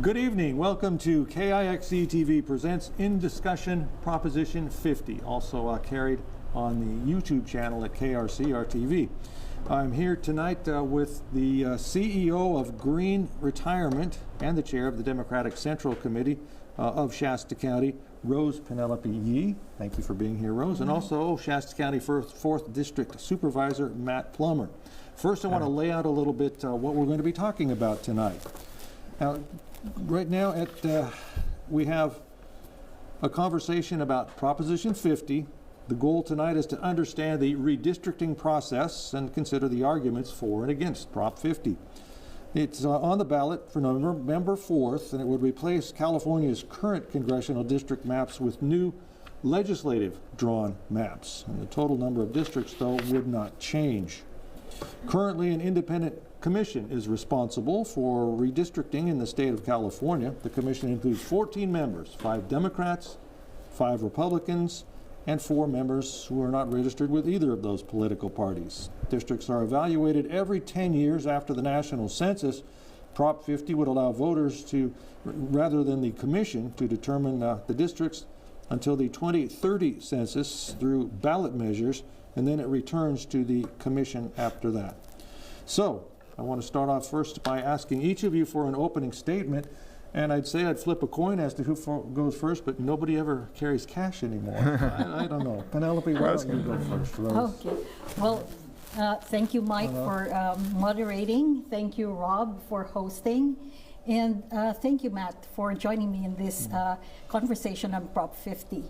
Good evening. Welcome to KIXE TV presents In Discussion Proposition 50, also carried on the YouTube channel at KRCR TV. I'm here tonight with the CEO of Green Retirement and the chair of the Democratic Central Committee of Shasta County, Rose Penelope Yee. Thank you for being here, Rose. And also Shasta County 4th District Supervisor Matt Plummer. First, I want to lay out a little bit what we're going to be talking about tonight. Now, right now we have a conversation about Proposition 50. The goal tonight is to understand the redistricting process and consider the arguments for and against Prop 50. It's on the ballot for November 4th, and it would replace California's current congressional district maps with new legislative drawn maps. And the total number of districts, though, would not change. Currently, an independent commission is responsible for redistricting in the state of California. The commission includes 14 members, 5 Democrats, 5 Republicans, and 4 members who are not registered with either of those political parties. Districts are evaluated every 10 years after the national census. Prop 50 would allow voters to, rather than the commission, to determine the districts until the 2030 census through ballot measures, and then it returns to the commission after that. So, I want to start off first by asking each of you for an opening statement, and I'd say I'd flip a coin as to who goes first, but nobody ever carries cash anymore. I don't know. Penelope, why don't you go first, Rose? Okay. Well, thank you, Mike, for moderating. Thank you, Rob, for hosting. And thank you, Matt, for joining me in this conversation on Prop 50.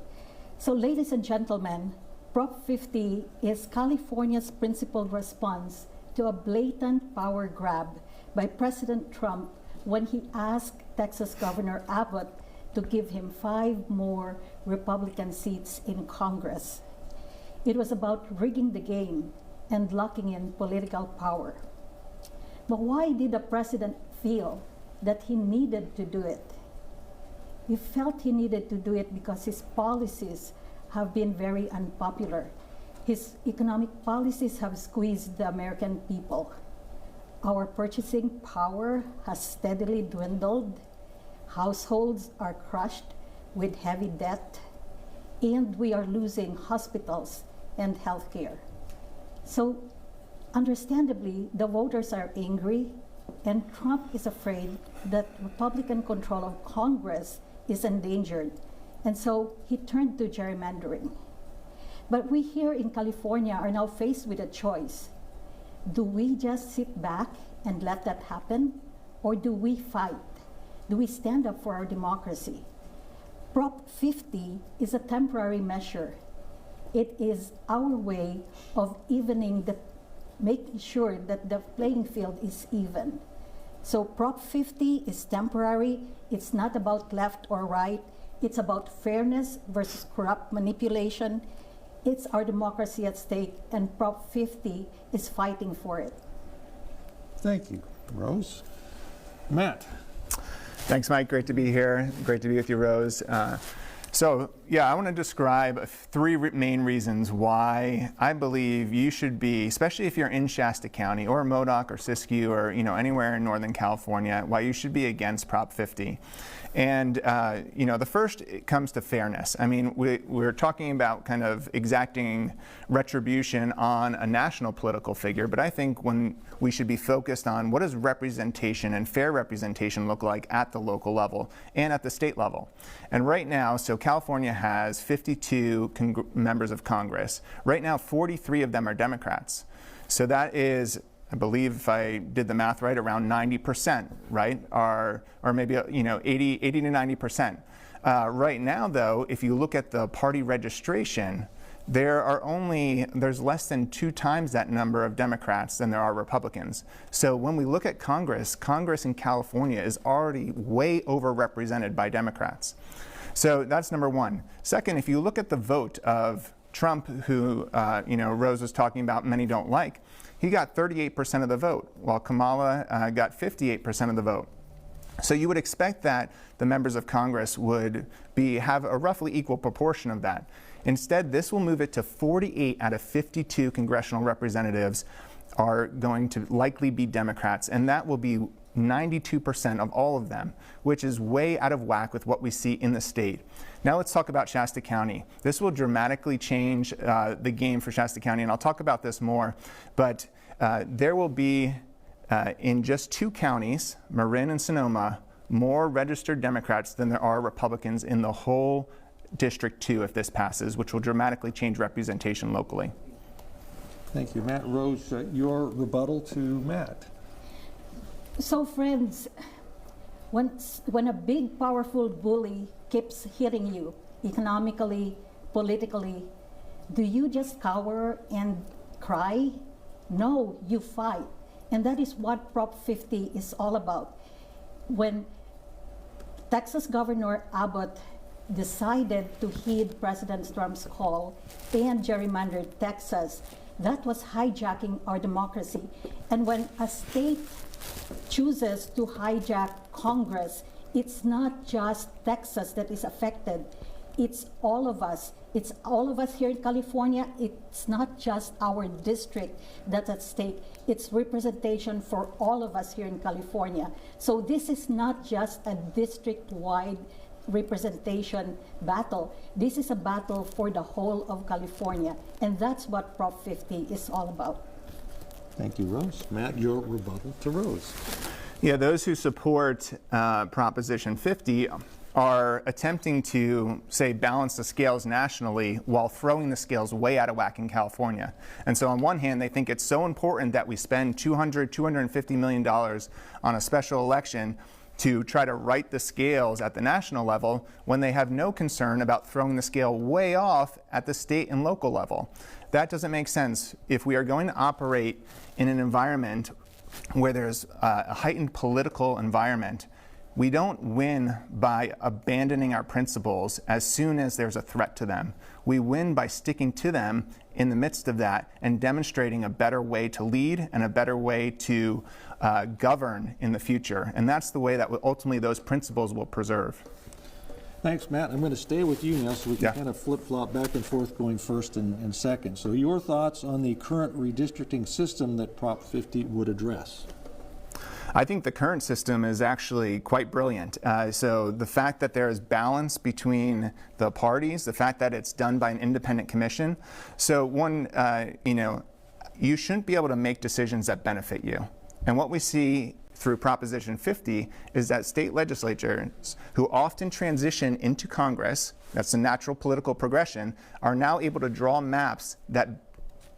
So, ladies and gentlemen, Prop 50 is California's principal response to a blatant power grab by President Trump when he asked Texas Governor Abbott to give him 5 more Republican seats in Congress. It was about rigging the game and locking in political power. But why did the president feel that he needed to do it? He felt he needed to do it because his policies have been very unpopular. His economic policies have squeezed the American people. Our purchasing power has steadily dwindled. Households are crushed with heavy debt, and we are losing hospitals and healthcare. So, understandably, the voters are angry, and Trump is afraid that Republican control of Congress is endangered, and so he turned to gerrymandering. But we here in California are now faced with a choice. Do we just sit back and let that happen? Or do we fight? Do we stand up for our democracy? Prop 50 is a temporary measure. It is our way of making sure that the playing field is even. So Prop 50 is temporary. It's not about left or right. It's about fairness versus corrupt manipulation. It's our democracy at stake, and Prop 50 is fighting for it. Thank you, Rose. Matt. Thanks, Mike. Great to be here. Great to be with you, Rose. I want to describe 3 main reasons why I believe you should be, especially if you're in Shasta County or Modoc or Siskiyou or anywhere in Northern California, why you should be against Prop 50. And the first comes to fairness. I mean, we're talking about kind of exacting retribution on a national political figure, but I think when we should be focused on what does representation and fair representation look like at the local level and at the state level. And right now, so California has 52 members of Congress. Right now, 43 of them are Democrats. So that is, I believe, if I did the math right, around 90%, right? Or maybe 80 to 90%. Right now, though, if you look at the party registration, there's less than 2 times that number of Democrats than there are Republicans. So when we look at Congress in California is already way overrepresented by Democrats. So that's number one. Second, if you look at the vote of Trump, who Rose was talking about many don't like, he got 38% of the vote, while Kamala got 58% of the vote. So you would expect that the members of Congress would have a roughly equal proportion of that. Instead, this will move it to 48 out of 52 congressional representatives are going to likely be Democrats, and that will be 92% of all of them, which is way out of whack with what we see in the state. Now let's talk about Shasta County. This will dramatically change the game for Shasta County, and I'll talk about this more, but there will be, in just 2 counties, Marin and Sonoma, more registered Democrats than there are Republicans in the whole District 2 if this passes, which will dramatically change representation locally. Thank you, Matt. Rose, your rebuttal to Matt. So friends, when a big, powerful bully keeps hitting you economically, politically, do you just cower and cry? No, you fight. And that is what Prop 50 is all about. When Texas Governor Abbott decided to heed President Trump's call and gerrymandered Texas, that was hijacking our democracy. And when a state chooses to hijack Congress, it's not just Texas that is affected. It's all of us. It's all of us here in California. It's not just our district that's at stake. It's representation for all of us here in California. So this is not just a district-wide representation battle. This is a battle for the whole of California. And that's what Prop 50 is all about. Thank you, Rose. Matt, your rebuttal to Rose. Yeah, those who support Proposition 50 are attempting to, say, balance the scales nationally while throwing the scales way out of whack in California. And so on one hand, they think it's so important that we spend $250 million on a special election to try to right the scales at the national level when they have no concern about throwing the scale way off at the state and local level. That doesn't make sense. If we are going to operate in an environment where there's a heightened political environment, we don't win by abandoning our principles as soon as there's a threat to them. We win by sticking to them in the midst of that and demonstrating a better way to lead and a better way to govern in the future. And that's the way that ultimately those principles will preserve. Thanks, Matt. I'm going to stay with you now so we can kind of flip-flop back and forth going first and second. So your thoughts on the current redistricting system that Prop 50 would address? I think the current system is actually quite brilliant. So the fact that there is balance between the parties, the fact that it's done by an independent commission. So one, you shouldn't be able to make decisions that benefit you. And what we see through Proposition 50 is that state legislatures who often transition into Congress, that's the natural political progression, are now able to draw maps that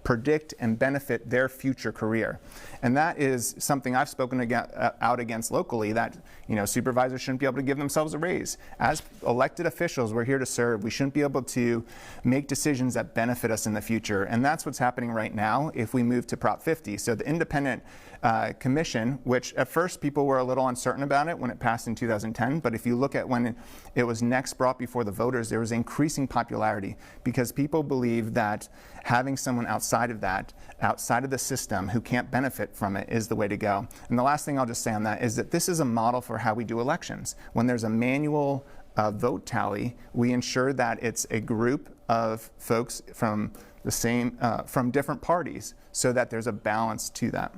predict and benefit their future career. And that is something I've spoken out against locally, that supervisors shouldn't be able to give themselves a raise. As elected officials, we're here to serve. We shouldn't be able to make decisions that benefit us in the future. And that's what's happening right now if we move to Prop 50. So the independent commission, which at first people were a little uncertain about it when it passed in 2010, but if you look at when it was next brought before the voters, there was increasing popularity because people believe that having someone outside of the system who can't benefit from it is the way to go. And the last thing I'll just say on that is that this is a model for how we do elections. When there's a manual vote tally, we ensure that it's a group of folks from the same, from different parties so that there's a balance to that.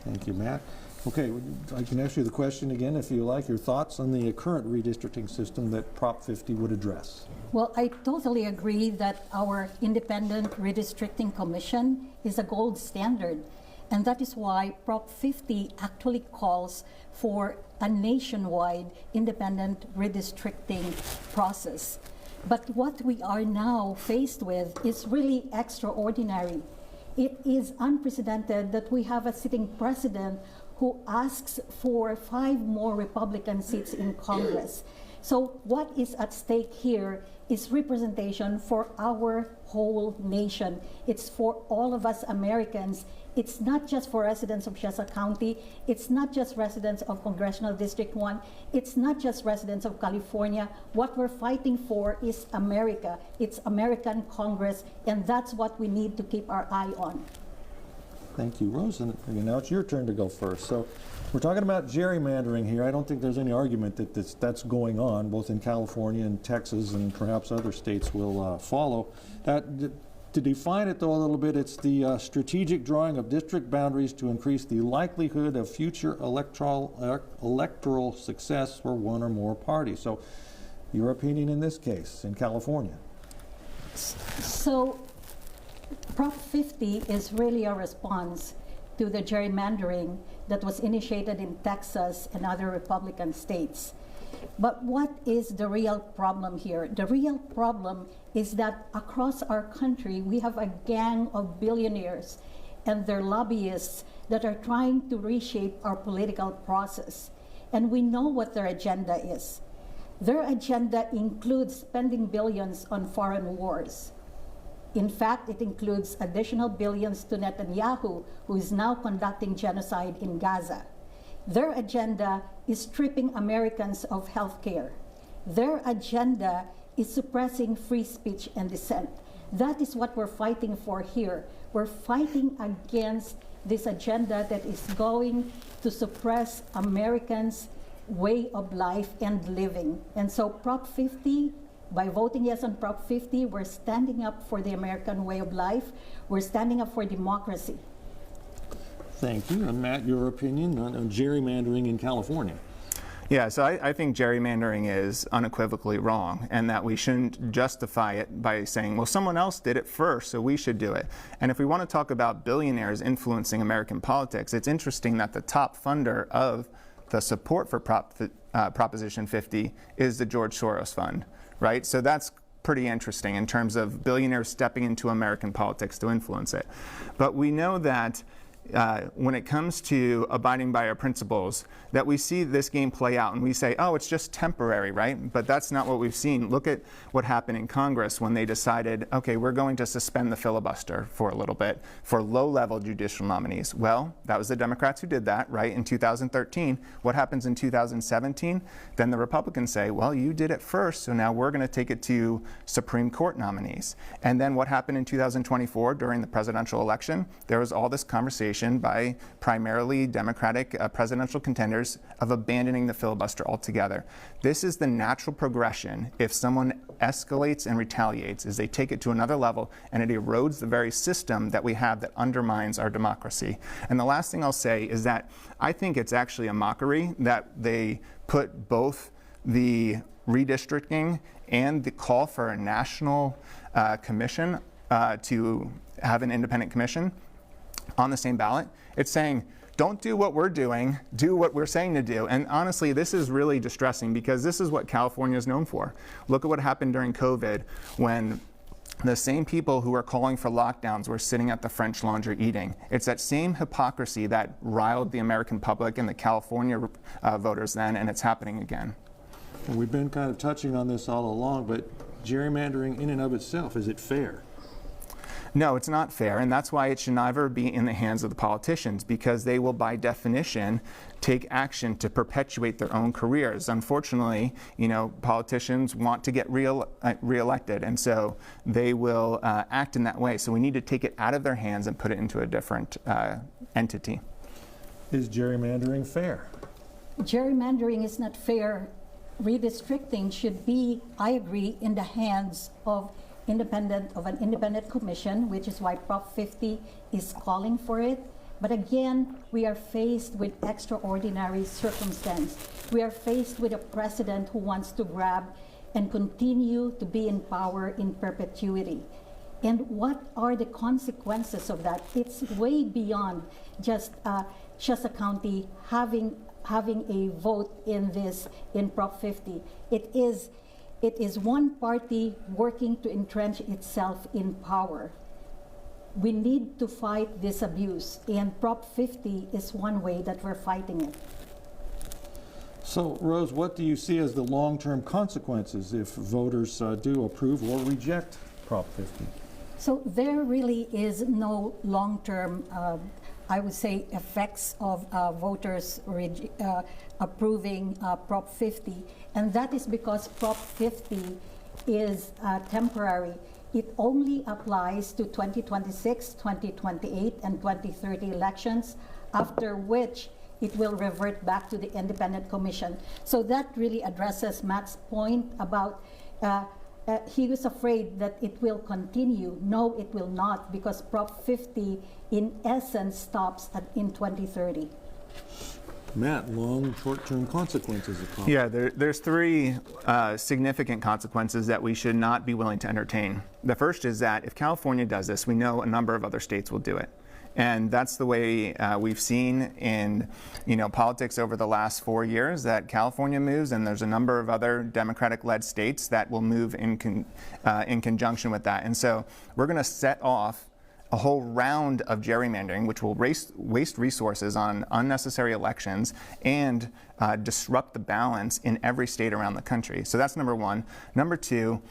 Thank you, Matt. Okay, I can ask you the question again if you like. Your thoughts on the current redistricting system that Prop 50 would address? Well, I totally agree that our independent redistricting commission is a gold standard. And that is why Prop 50 actually calls for a nationwide independent redistricting process. But what we are now faced with is really extraordinary. It is unprecedented that we have a sitting president who asks for 5 more Republican seats in Congress. So what is at stake here is representation for our whole nation. It's for all of us Americans. It's not just for residents of Shasta County. It's not just residents of Congressional District 1. It's not just residents of California. What we're fighting for is America. It's American Congress, and that's what we need to keep our eye on. Thank you, Rose. And now it's your turn to go first. So we're talking about gerrymandering here. I don't think there's any argument that that's going on, both in California and Texas, and perhaps other states will follow. That To define it, though, a little bit, it's the strategic drawing of district boundaries to increase the likelihood of future electoral success for one or more parties. So, your opinion in this case, in California? So, Prop 50 is really a response to the gerrymandering that was initiated in Texas and other Republican states. But what is the real problem here? The real problem is that across our country, we have a gang of billionaires and their lobbyists that are trying to reshape our political process. And we know what their agenda is. Their agenda includes spending billions on foreign wars. In fact, it includes additional billions to Netanyahu, who is now conducting genocide in Gaza. Their agenda is stripping Americans of health care. Their agenda is suppressing free speech and dissent. That is what we're fighting for here. We're fighting against this agenda that is going to suppress Americans' way of life and living. And so Prop 50, by voting yes on Prop 50, we're standing up for the American way of life. We're standing up for democracy. Thank you. And Matt, your opinion on gerrymandering in California? Yeah, so I think gerrymandering is unequivocally wrong, and that we shouldn't justify it by saying, well, someone else did it first, so we should do it. And if we want to talk about billionaires influencing American politics, it's interesting that the top funder of the support for Proposition 50 is the George Soros Fund, right? So that's pretty interesting in terms of billionaires stepping into American politics to influence it. But we know that when it comes to abiding by our principles, that we see this game play out and we say, oh, it's just temporary, right? But that's not what we've seen. Look at what happened in Congress when they decided, okay, we're going to suspend the filibuster for a little bit for low-level judicial nominees. Well, that was the Democrats who did that, right, in 2013. What happens in 2017? Then the Republicans say, well, you did it first, so now we're going to take it to Supreme Court nominees. And then what happened in 2024 during the presidential election? There was all this conversation by primarily Democratic presidential contenders of abandoning the filibuster altogether. This is the natural progression if someone escalates and retaliates, is they take it to another level and it erodes the very system that we have that undermines our democracy. And the last thing I'll say is that I think it's actually a mockery that they put both the redistricting and the call for a national commission to have an independent commission on the same ballot. It's saying, don't do what we're doing, do what we're saying to do. And honestly, this is really distressing because this is what California is known for. Look at what happened during COVID when the same people who are calling for lockdowns were sitting at the French Laundry eating. It's that same hypocrisy that riled the American public and the California voters then, and it's happening again. And we've been kind of touching on this all along, but gerrymandering in and of itself, is it fair? No, it's not fair, and that's why it should never be in the hands of the politicians, because they will, by definition, take action to perpetuate their own careers. Unfortunately, politicians want to get reelected, and so they will act in that way. So we need to take it out of their hands and put it into a different entity. Is gerrymandering fair? Gerrymandering is not fair. Redistricting should be, I agree, in the hands of an independent commission, which is why Prop 50 is calling for it. But again, we are faced with extraordinary circumstance. We are faced with a president who wants to grab and continue to be in power in perpetuity. And what are the consequences of that? It's way beyond just Shasta County having a vote in Prop 50. It is one party working to entrench itself in power. We need to fight this abuse, and Prop 50 is one way that we're fighting it. So, Rose, what do you see as the long-term consequences if voters do approve or reject Prop 50? So there really is no long-term, I would say, effects of voters approving Prop 50. And that is because Prop 50 is temporary. It only applies to 2026, 2028, and 2030 elections, after which it will revert back to the independent commission. So that really addresses Matt's point about he was afraid that it will continue. No, it will not, because Prop 50 in essence stops in 2030. Matt, long, short-term consequences of Prop. Yeah, there's three significant consequences that we should not be willing to entertain. The first is that if California does this, we know a number of other states will do it. And that's the way we've seen in politics over the last 4 years, that California moves, and there's a number of other Democratic-led states that will move in conjunction with that. And so we're going to set off a whole round of gerrymandering, which will waste resources on unnecessary elections and disrupt the balance in every state around the country. So that's number one. Number two,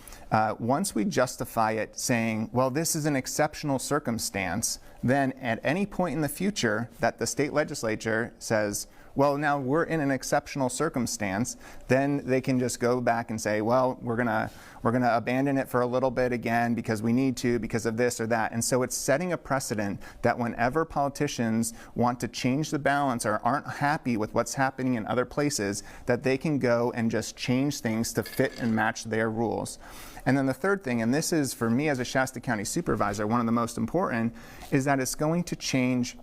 once we justify it saying, well, this is an exceptional circumstance, then at any point in the future that the state legislature says, well, now we're in an exceptional circumstance, then they can just go back and say, well, we're gonna abandon it for a little bit again because we need to, because of this or that. And so it's setting a precedent that whenever politicians want to change the balance or aren't happy with what's happening in other places, that they can go and just change things to fit and match their rules. And then the third thing, and this is for me as a Shasta County supervisor, one of the most important, is that it's going to change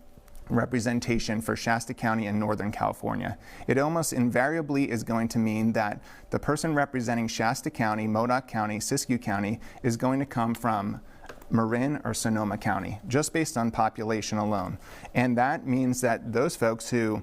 representation for Shasta County and Northern California. It almost invariably is going to mean that the person representing Shasta County, Modoc County, Siskiyou County is going to come from Marin or Sonoma County, just based on population alone. And that means that those folks who,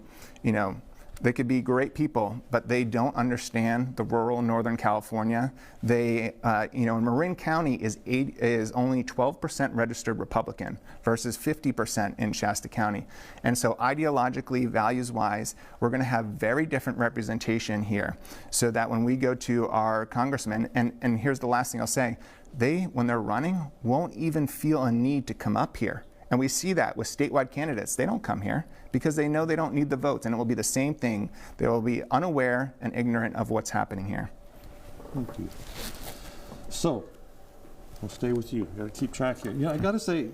they could be great people, but they don't understand the rural Northern California. They, in Marin County is only 12% registered Republican versus 50% in Shasta County. And so ideologically, values-wise, we're going to have very different representation here, so that when we go to our congressmen, and here's the last thing I'll say, they, when they're running, won't even feel a need to come up here. And we see that with statewide candidates. They don't come here because they know they don't need the votes, and it will be the same thing. They will be unaware and ignorant of what's happening here. Thank you. So, we'll stay with you. Got to keep track here. I got to say,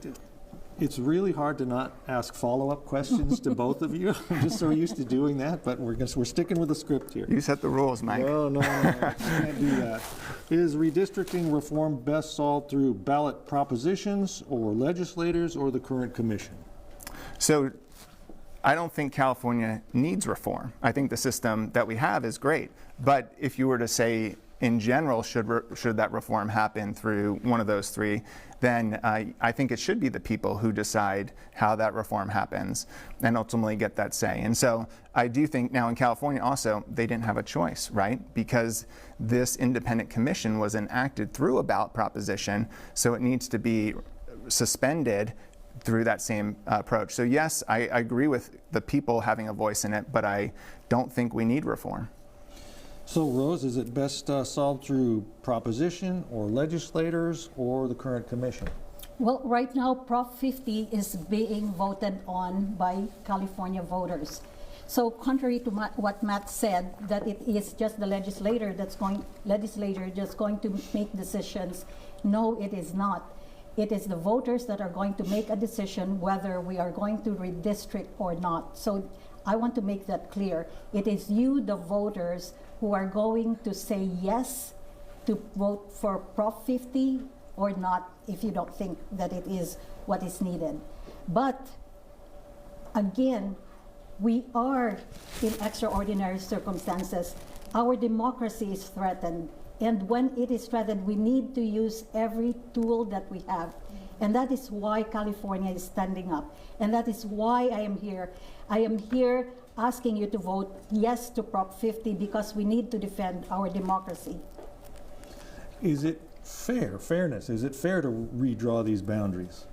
it's really hard to not ask follow-up questions to both of you. I'm just so used to doing that, but we're sticking with the script here. You set the rules, Mike. No, I can't do that. Is redistricting reform best solved through ballot propositions or legislators or the current commission? So I don't think California needs reform. I think the system that we have is great. But if you were to say, in general, should that reform happen through one of those three, then I think it should be the people who decide how that reform happens and ultimately get that say. And so I do think now in California also, they didn't have a choice, right? Because this independent commission was enacted through a ballot proposition, so it needs to be suspended through that same approach. So yes, I agree with the people having a voice in it, but I don't think we need reform. So, Rose, is it best solved through proposition or legislators or the current commission? Well, right now, Prop 50 is being voted on by California voters. So, contrary to what Matt said, that it is just the legislature just going to make decisions. No, it is not. It is the voters that are going to make a decision whether we are going to redistrict or not. So, I want to make that clear. It is you, the voters, who are going to say yes to vote for Prop 50 or not if you don't think that it is what is needed. But again, we are in extraordinary circumstances. Our democracy is threatened. And when it is threatened, we need to use every tool that we have. And that is why California is standing up. And that is why I am here. I am here asking you to vote yes to Prop 50 because we need to defend our democracy. Is it fairness? Is it fair to redraw these boundaries?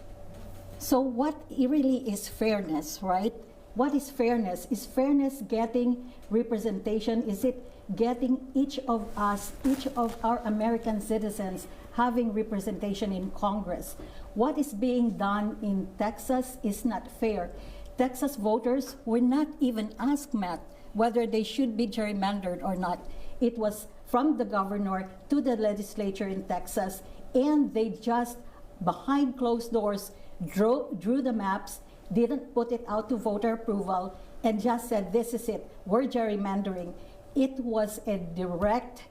So what really is fairness, right? What is fairness? Is fairness getting representation? Is it getting each of us, each of our American citizens having representation in Congress? What is being done in Texas is not fair. Texas voters were not even asked, Matt, whether they should be gerrymandered or not. It was from the governor to the legislature in Texas, and they just, behind closed doors, drew the maps, didn't put it out to voter approval, and just said, this is it, we're gerrymandering. It was a direct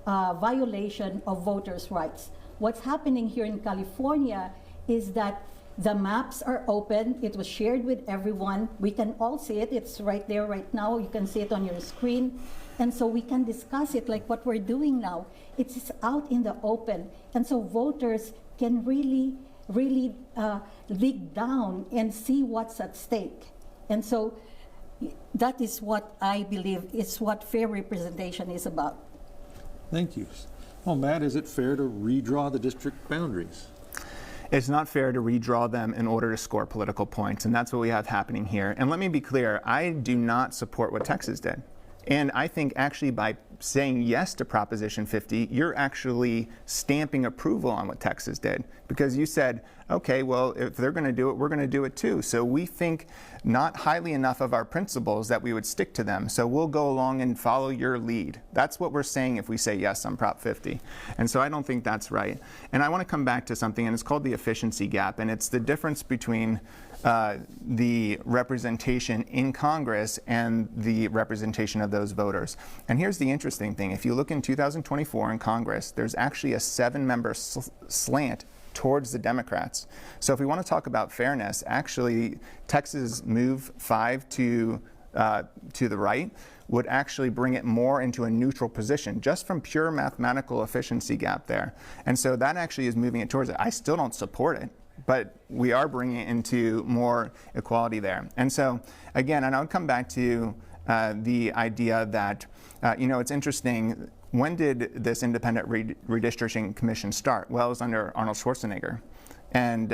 violation of voters' rights. What's happening here in California is that the maps are open. It was shared with everyone. We can all see it. It's right there right now. You can see it on your screen. And so we can discuss it like what we're doing now. It's out in the open. And so voters can really dig down and see what's at stake. And so that is what I believe is what fair representation is about. Thank you. Well, Matt, is it fair to redraw the district boundaries? It's not fair to redraw them in order to score political points, and that's what we have happening here. And let me be clear, I do not support what Texas did. And I think actually by saying yes to Proposition 50, you're actually stamping approval on what Texas did. Because you said, okay, well, if they're going to do it, we're going to do it too. So we think not highly enough of our principles that we would stick to them. So we'll go along and follow your lead. That's what we're saying if we say yes on Prop 50. And so I don't think that's right. And I want to come back to something, and it's called the efficiency gap. And it's the difference between the representation in Congress and the representation of those voters. And here's the interesting thing. If you look in 2024 in Congress, there's actually a 7-member slant towards the Democrats. So if we want to talk about fairness, actually Texas' move 5 to the right would actually bring it more into a neutral position, just from pure mathematical efficiency gap there. And so that actually is moving it towards it. I still don't support it, but we are bringing it into more equality there. And so, again, and I would come back to the idea that, it's interesting, when did this independent redistricting commission start? Well, it was under Arnold Schwarzenegger. And,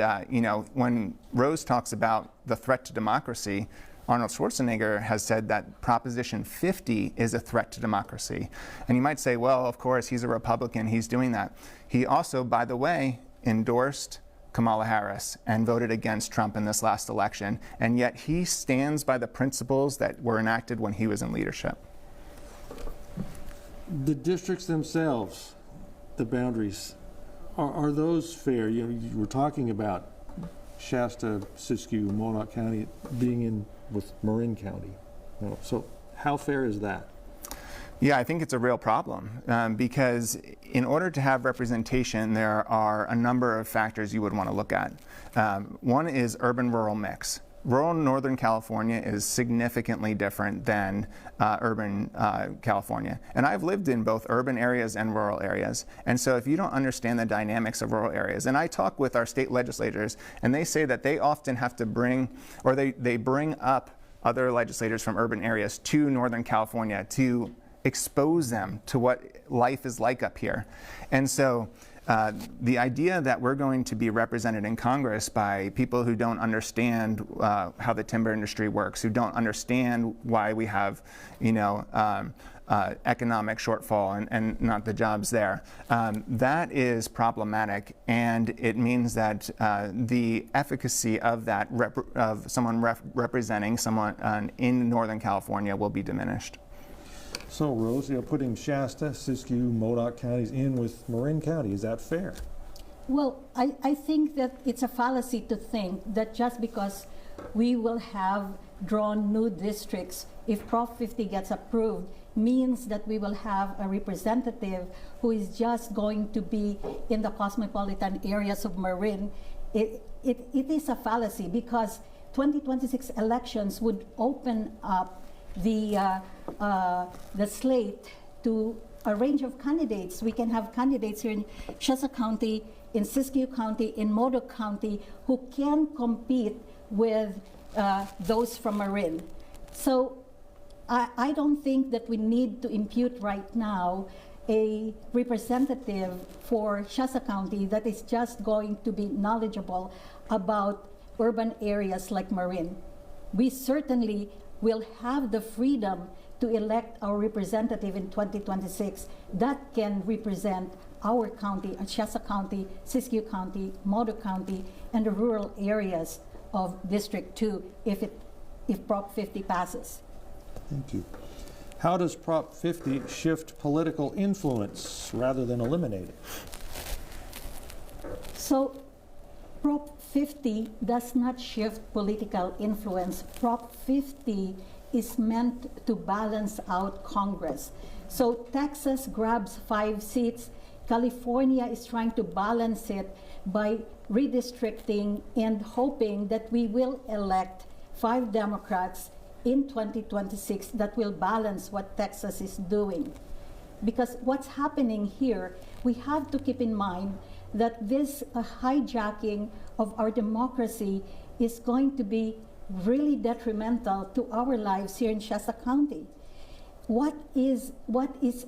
when Rose talks about the threat to democracy, Arnold Schwarzenegger has said that Proposition 50 is a threat to democracy. And you might say, well, of course, he's a Republican, he's doing that. He also, by the way, endorsed Kamala Harris and voted against Trump in this last election, and yet he stands by the principles that were enacted when he was in leadership. The districts themselves, the boundaries, are those fair? You were talking about Shasta, Siskiyou, Modoc County being in with Marin County. So how fair is that? Yeah, I think it's a real problem because in order to have representation, there are a number of factors you would want to look at. One is urban-rural mix. Rural Northern California is significantly different than urban California. And I've lived in both urban areas and rural areas. And so if you don't understand the dynamics of rural areas, and I talk with our state legislators, and they say that they often have to bring, or they bring up other legislators from urban areas to Northern California to expose them to what life is like up here. And so the idea that we're going to be represented in Congress by people who don't understand how the timber industry works, who don't understand why we have, economic shortfall and not the jobs there, that is problematic, and it means that the efficacy of that of someone representing someone in Northern California will be diminished. So, Rose, putting Shasta, Siskiyou, Modoc counties in with Marin County, is that fair? Well, I think that it's a fallacy to think that just because we will have drawn new districts, if Prop 50 gets approved, means that we will have a representative who is just going to be in the cosmopolitan areas of Marin. It is a fallacy because 2026 elections would open up the slate to a range of candidates. We can have candidates here in Shasta County, in Siskiyou County, in Modoc County, who can compete with those from Marin. So I don't think that we need to impute right now a representative for Shasta County that is just going to be knowledgeable about urban areas like Marin. We certainly will have the freedom to elect our representative in 2026 that can represent our county, Shasta County, Siskiyou County, Modoc County, and the rural areas of District 2 if Prop 50 passes. Thank you. How does Prop 50 shift political influence rather than eliminate it? So Prop 50 does not shift political influence. Prop 50 is meant to balance out Congress. So Texas grabs 5 seats. California is trying to balance it by redistricting and hoping that we will elect 5 Democrats in 2026 that will balance what Texas is doing. Because what's happening here, we have to keep in mind that this hijacking of our democracy is going to be really detrimental to our lives here in Shasta County. What is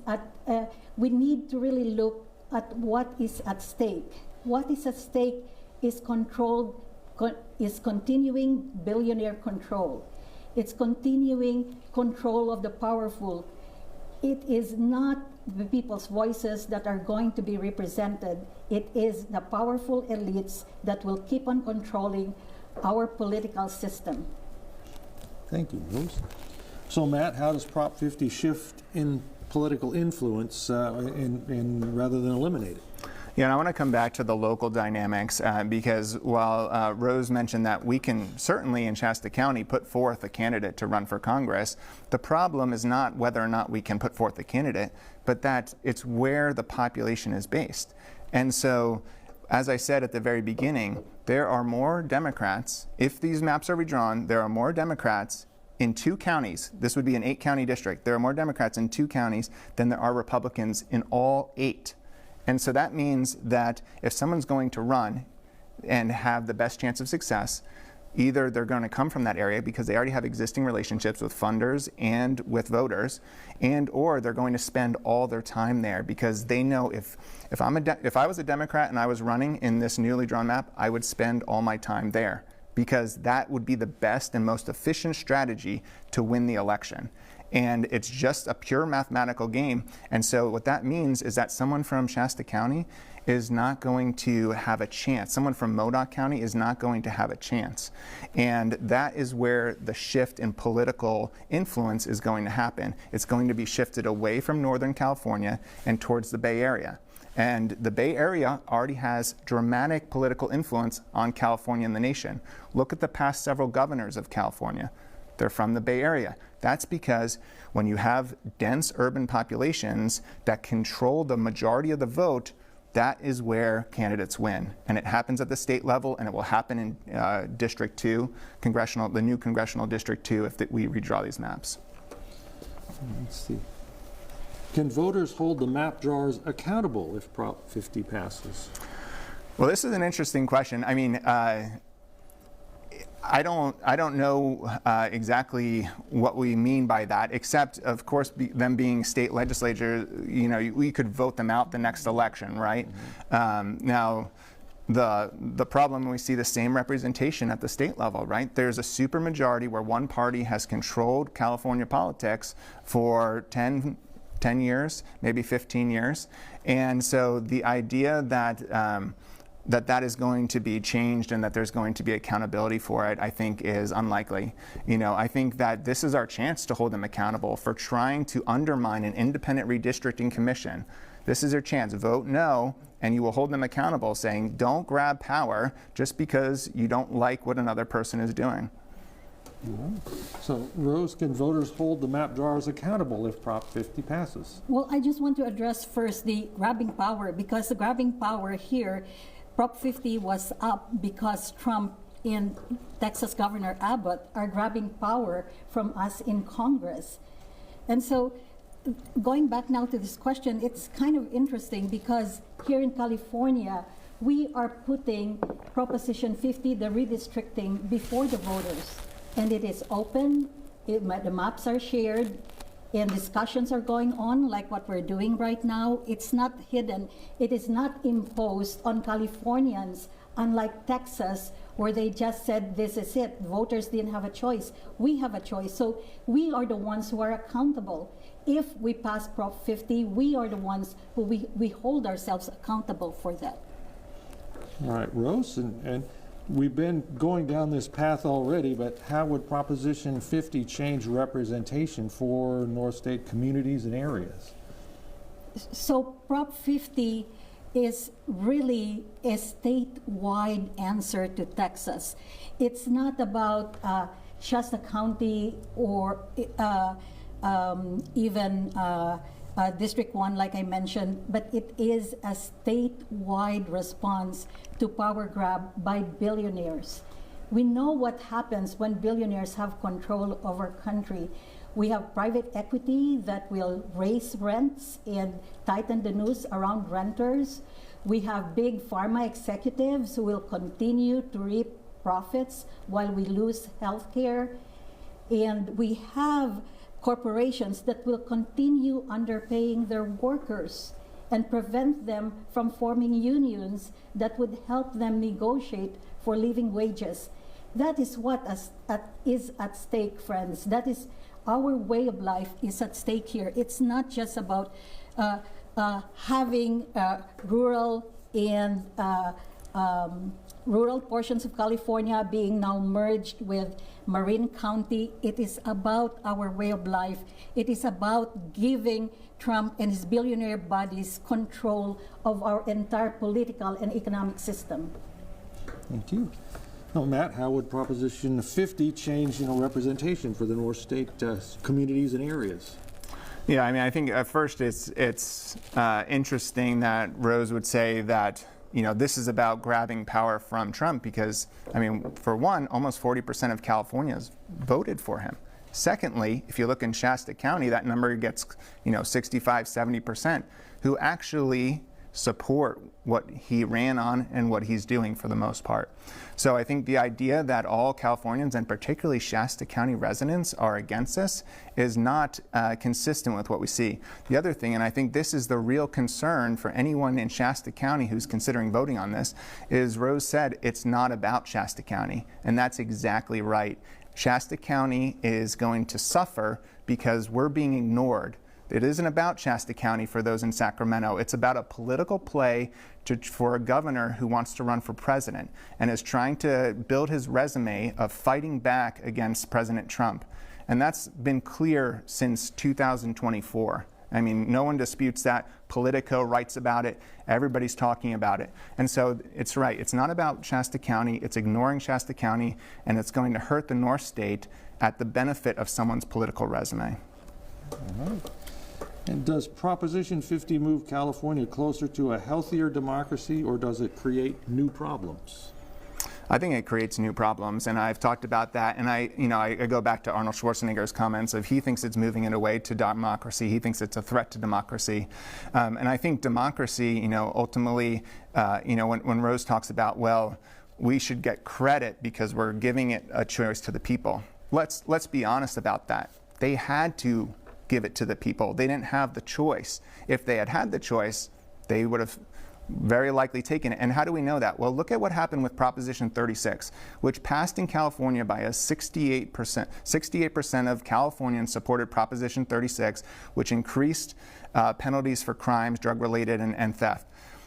at, we need to really look at what is at stake. What is at stake is is continuing billionaire control. It's continuing control of the powerful. It is not the people's voices that are going to be represented. It is the powerful elites that will keep on controlling our political system. Thank you, Rose. So, Matt, how does Prop 50 shift in political influence rather than eliminate it? Yeah, and I want to come back to the local dynamics because while Rose mentioned that we can certainly in Shasta County put forth a candidate to run for Congress, the problem is not whether or not we can put forth a candidate, but that it's where the population is based. And so, as I said at the very beginning, there are more Democrats, if these maps are redrawn, there are more Democrats in 2 counties. This would be an 8-county district. There are more Democrats in 2 counties than there are Republicans in all 8. And so that means that if someone's going to run and have the best chance of success, either they're going to come from that area because they already have existing relationships with funders and with voters, and or they're going to spend all their time there because they know if I was a Democrat and I was running in this newly drawn map, I would spend all my time there because that would be the best and most efficient strategy to win the election. And it's just a pure mathematical game. And so what that means is that someone from Shasta County is not going to have a chance. Someone from Modoc County is not going to have a chance. And that is where the shift in political influence is going to happen. It's going to be shifted away from Northern California and towards the Bay Area. And the Bay Area already has dramatic political influence on California and the nation. Look at the past several governors of California. They're from the Bay Area. That's because when you have dense urban populations that control the majority of the vote, that is where candidates win. And it happens at the state level, and it will happen in District 2, the new Congressional District 2, if we redraw these maps. Let's see. Can voters hold the map drawers accountable if Prop 50 passes? Well, this is an interesting question. I mean, I don't know exactly what we mean by that, except, of course, them being state legislature, you know, we could vote them out the next election, right? Mm-hmm. Now, the problem, we see the same representation at the state level, right? There's a supermajority where one party has controlled California politics for 10 years, maybe 15 years. And so the idea that that is going to be changed and that there's going to be accountability for it, I think is unlikely. You know, I think that this is our chance to hold them accountable for trying to undermine an independent redistricting commission. This is your chance. Vote no, and you will hold them accountable, saying don't grab power just because you don't like what another person is doing. So, Rose, can voters hold the map drawers accountable if Prop 50 passes? Well, I just want to address first the grabbing power, because the grabbing power here, Prop 50 was up because Trump and Texas Governor Abbott are grabbing power from us in Congress. And so, going back now to this question, it's kind of interesting because here in California, we are putting Proposition 50, the redistricting, before the voters. And it is open, the maps are shared, and discussions are going on like what we're doing right now. It's not hidden. It is not imposed on Californians, unlike Texas, where they just said, this is it. Voters didn't have a choice. We have a choice. So we are the ones who are accountable. If we pass Prop 50, we are the ones who we hold ourselves accountable for that. All right, Rose, and we've been going down this path already, but how would Proposition 50 change representation for Northstate communities and areas? So Prop 50 is really a statewide answer to Texas. It's not about Shasta County or even District 1, like I mentioned, but it is a statewide response to power grab by billionaires. We know what happens when billionaires have control of our country. We have private equity that will raise rents and tighten the noose around renters. We have big pharma executives who will continue to reap profits while we lose healthcare. And we have corporations that will continue underpaying their workers and prevent them from forming unions that would help them negotiate for living wages. That is what is at stake, friends. That is our way of life is at stake here. It's not just about having rural and rural portions of California being now merged with Marin County. It is about our way of life. It is about giving Trump and his billionaire buddies control of our entire political and economic system. Thank you. Now, Matt, how would Proposition 50 change, representation for the North State communities and areas? Yeah, I mean, I think at first it's interesting that Rose would say that this is about grabbing power from Trump because, I mean, for one, almost 40% of Californians voted for him. Secondly, if you look in Shasta County, that number gets, 65, 70% who actually support what he ran on and what he's doing for the most part. So I think the idea that all Californians and particularly Shasta County residents are against this is not consistent with what we see. The other thing, and I think this is the real concern for anyone in Shasta County who's considering voting on this, is Rose said it's not about Shasta County, and that's exactly right. Shasta County is going to suffer because we're being ignored. It isn't about Shasta County for those in Sacramento. It's about a political play for a governor who wants to run for president and is trying to build his resume of fighting back against President Trump. And that's been clear since 2024. I mean, no one disputes that. Politico writes about it. Everybody's talking about it. And so it's right. It's not about Shasta County. It's ignoring Shasta County, and it's going to hurt the North State at the benefit of someone's political resume. All right. And does Proposition 50 move California closer to a healthier democracy, or does it create new problems? I think it creates new problems, and I've talked about that. And I go back to Arnold Schwarzenegger's comments of he thinks it's moving it away to democracy. He thinks it's a threat to democracy, and I think democracy, ultimately, when Rose talks about, well, we should get credit because we're giving it a choice to the people. Let's be honest about that. They had to give it to the people. They didn't have the choice. If they had had the choice, they would have very likely taken it. And how do we know that? Well, look at what happened with Proposition 36, which passed in California by a 68%. 68% of Californians supported Proposition 36, which increased penalties for crimes, drug-related, and theft.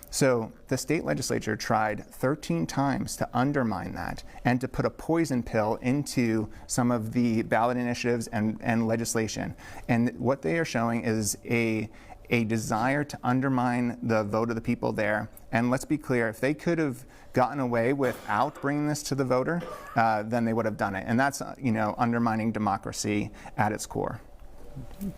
So the state legislature tried 13 times to undermine that and to put a poison pill into some of the ballot initiatives and legislation. And what they are showing is a desire to undermine the vote of the people there. And let's be clear, if they could have gotten away without bringing this to the voter, then they would have done it. And that's, undermining democracy at its core. Mm-hmm.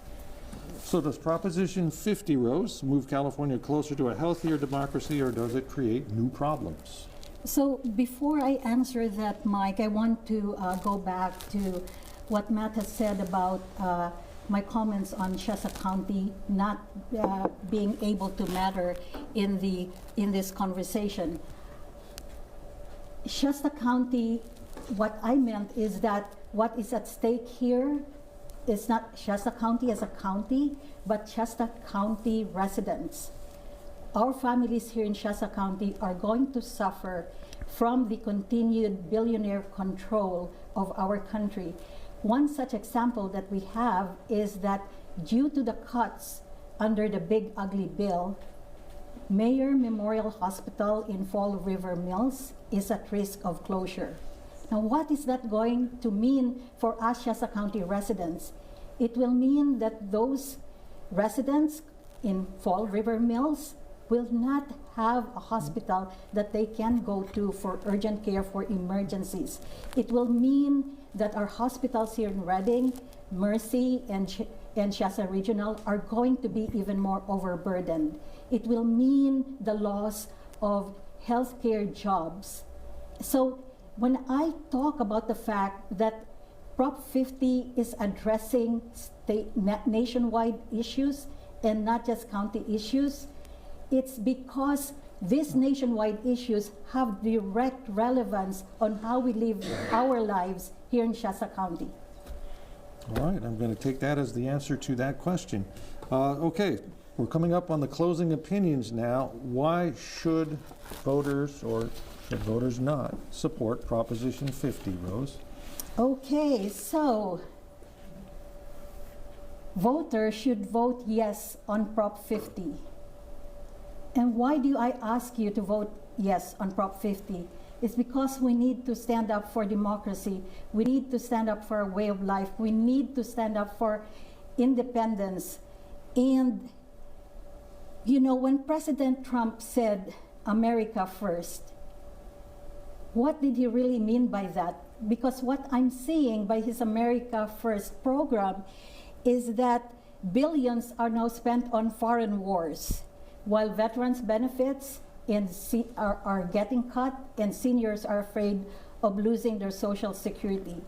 So does Proposition 50, Rose, move California closer to a healthier democracy, or does it create new problems? So before I answer that, Mike, I want to go back to what Matt has said about my comments on Shasta County not being able to matter in this conversation. Shasta County, what I meant is that what is at stake here is not Shasta County as a county, but Shasta County residents. Our families here in Shasta County are going to suffer from the continued billionaire control of our country. One such example that we have is that due to the cuts under the Big Ugly Bill, Mayor Memorial Hospital in Fall River Mills is at risk of closure. Now, what is that going to mean for us Shasta County residents? It will mean that those residents in Fall River Mills will not have a hospital that they can go to for urgent care for emergencies. It will mean that our hospitals here in Redding, Mercy, and Shasta Regional are going to be even more overburdened. It will mean the loss of healthcare jobs. So when I talk about the fact that Prop 50 is addressing nationwide issues and not just county issues, it's because these nationwide issues have direct relevance on how we live our lives here in Shasta County. All right, I'm going to take that as the answer to that question. Okay, we're coming up on the closing opinions now. Why should voters, or should voters not, support Proposition 50, Rose? Okay, so voters should vote yes on Prop 50. And why do I ask you to vote yes on Prop 50? It's because we need to stand up for democracy. We need to stand up for a way of life. We need to stand up for independence. And, you know, when President Trump said, America first, what did he really mean by that? Because what I'm seeing by his America First program is that billions are now spent on foreign wars, while veterans' benefits are getting cut and seniors are afraid of losing their Social Security.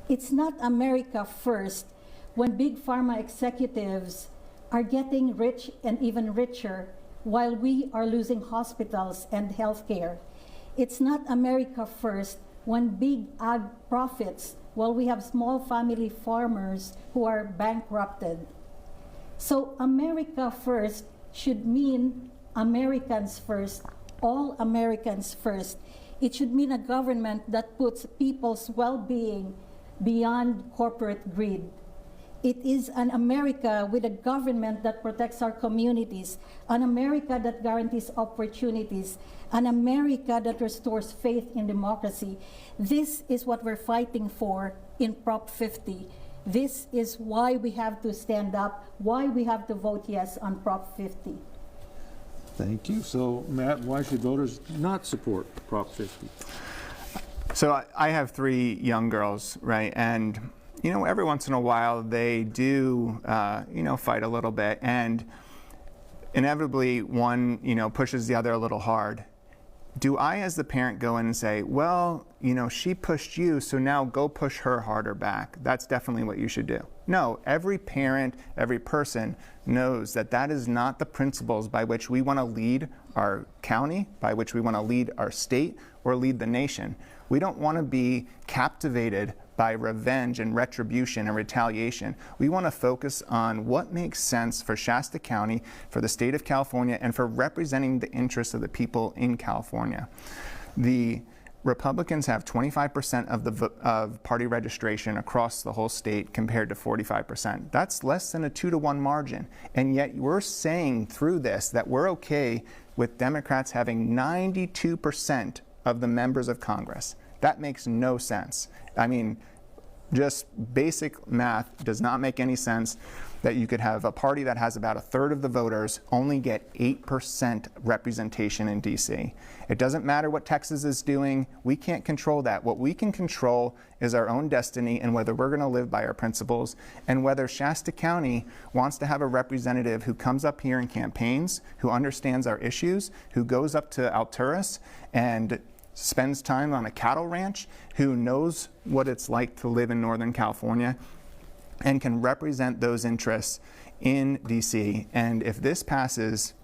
It's not America first when big pharma executives are getting rich and even richer while we are losing hospitals and healthcare. It's not America first when big ag profits while we have small family farmers who are bankrupted. So America first should mean Americans first, all Americans first. It should mean a government that puts people's well-being beyond corporate greed. It is an America with a government that protects our communities, an America that guarantees opportunities, an America that restores faith in democracy. This is what we're fighting for in Prop 50. This is why we have to stand up, why we have to vote yes on Prop 50. Thank you. So, Matt, why should voters not support Prop 50? So I have 3 young girls, right? And, you know, every once in a while they do, fight a little bit. And inevitably one, pushes the other a little hard. Do I, as the parent, go in and say, well, she pushed you, so now go push her harder back? That's definitely what you should do. No, every parent, every person knows that that is not the principles by which we want to lead our county, by which we want to lead our state, or lead the nation. We don't want to be captivated by revenge and retribution and retaliation. We want to focus on what makes sense for Shasta County, for the state of California, and for representing the interests of the people in California. The Republicans have 25% of party registration across the whole state compared to 45%. That's less than a 2-to-1 margin. And yet we're saying through this that we're okay with Democrats having 92% of the members of Congress. That makes no sense. I mean, just basic math does not make any sense that you could have a party that has about 1/3 of the voters only get 8% representation in DC. It doesn't matter what Texas is doing. We can't control that. What we can control is our own destiny and whether we're going to live by our principles, and whether Shasta County wants to have a representative who comes up here and campaigns, who understands our issues, who goes up to Alturas and spends time on a cattle ranch, who knows what it's like to live in Northern California and can represent those interests in DC. And if this passes,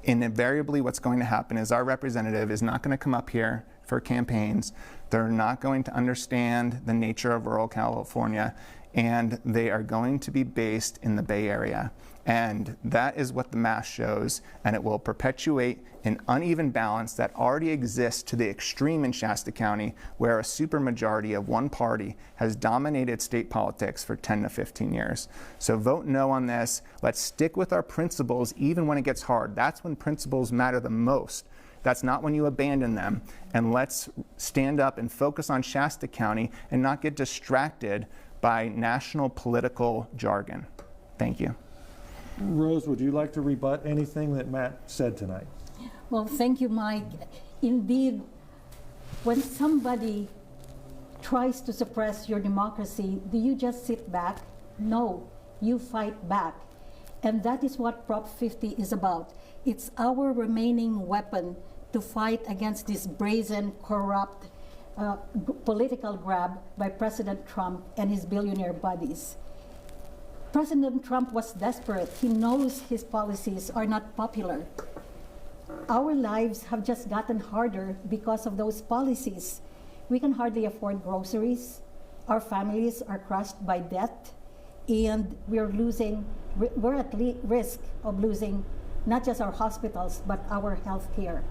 invariably what's going to happen is our representative is not going to come up here for campaigns. They're not going to understand the nature of rural California, and they are going to be based in the Bay Area. And that is what the math shows, and it will perpetuate an uneven balance that already exists to the extreme in Shasta County, where a supermajority of one party has dominated state politics for 10 to 15 years. So vote no on this. Let's stick with our principles even when it gets hard. That's when principles matter the most. That's not when you abandon them. And let's stand up and focus on Shasta County and not get distracted by national political jargon. Thank you. Rose, would you like to rebut anything that Matt said tonight? Well, thank you, Mike. Indeed, when somebody tries to suppress your democracy, do you just sit back? No, you fight back. And that is what Prop 50 is about. It's our remaining weapon to fight against this brazen, corrupt political grab by President Trump and his billionaire buddies. President Trump was desperate. He knows his policies are not popular. Our lives have just gotten harder because of those policies. We can hardly afford groceries. Our families are crushed by debt, and we're at risk of losing not just our hospitals, but our health care.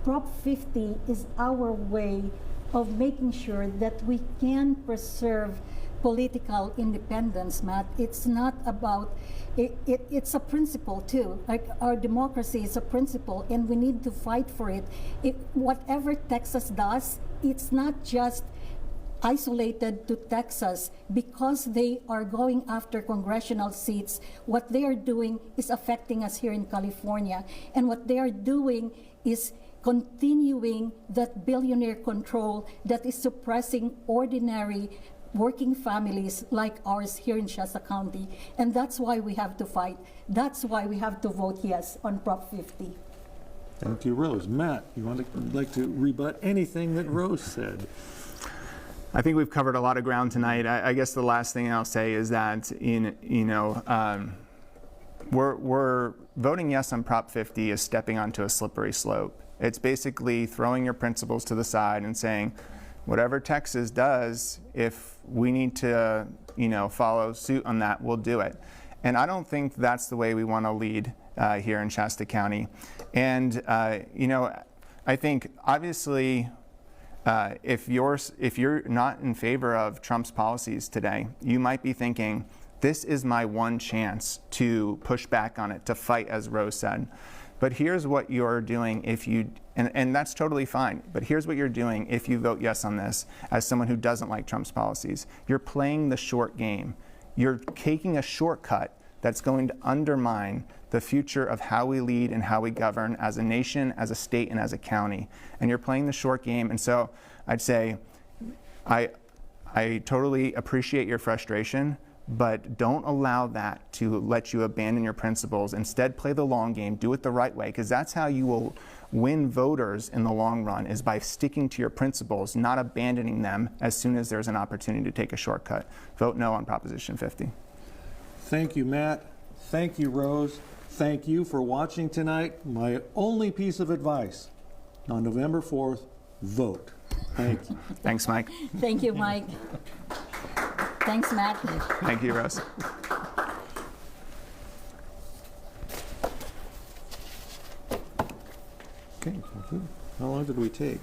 Prop 50 is our way of making sure that we can preserve political independence, Matt. It's not about, it's a principle too. Like our democracy is a principle and we need to fight for it. Whatever Texas does, it's not just isolated to Texas. Because they are going after congressional seats, what they are doing is affecting us here in California. And what they are doing is continuing that billionaire control that is suppressing ordinary working families like ours here in Shasta County. And that's why we have to fight. That's why we have to vote yes on Prop 50. Thank you, Rose. Matt, you would like to rebut anything that Rose said? I think we've covered a lot of ground tonight. I guess the last thing I'll say is that we're voting yes on Prop 50 is stepping onto a slippery slope. It's basically throwing your principles to the side and saying, whatever Texas does, if we need to, follow suit on that, we'll do it. And I don't think that's the way we want to lead here in Shasta County. And I think obviously, if you're not in favor of Trump's policies today, you might be thinking, this is my one chance to push back on it, to fight, as Rose said. But here's what you're doing if you, and that's totally fine, but here's what you're doing if you vote yes on this as someone who doesn't like Trump's policies. You're playing the short game. You're taking a shortcut that's going to undermine the future of how we lead and how we govern as a nation, as a state, and as a county. And you're playing the short game. And so I'd say I totally appreciate your frustration, but don't allow that to let you abandon your principles. Instead, play the long game, do it the right way, because that's how you will win voters in the long run, is by sticking to your principles, not abandoning them as soon as there's an opportunity to take a shortcut. Vote no on Proposition 50. Thank you, Matt. Thank you, Rose. Thank you for watching tonight. My only piece of advice, on November 4th, vote. Thank you. Thanks, Mike. Thank you, Mike. Thanks, Matt. Thank you, Rose. Okay, thank you. How long did we take?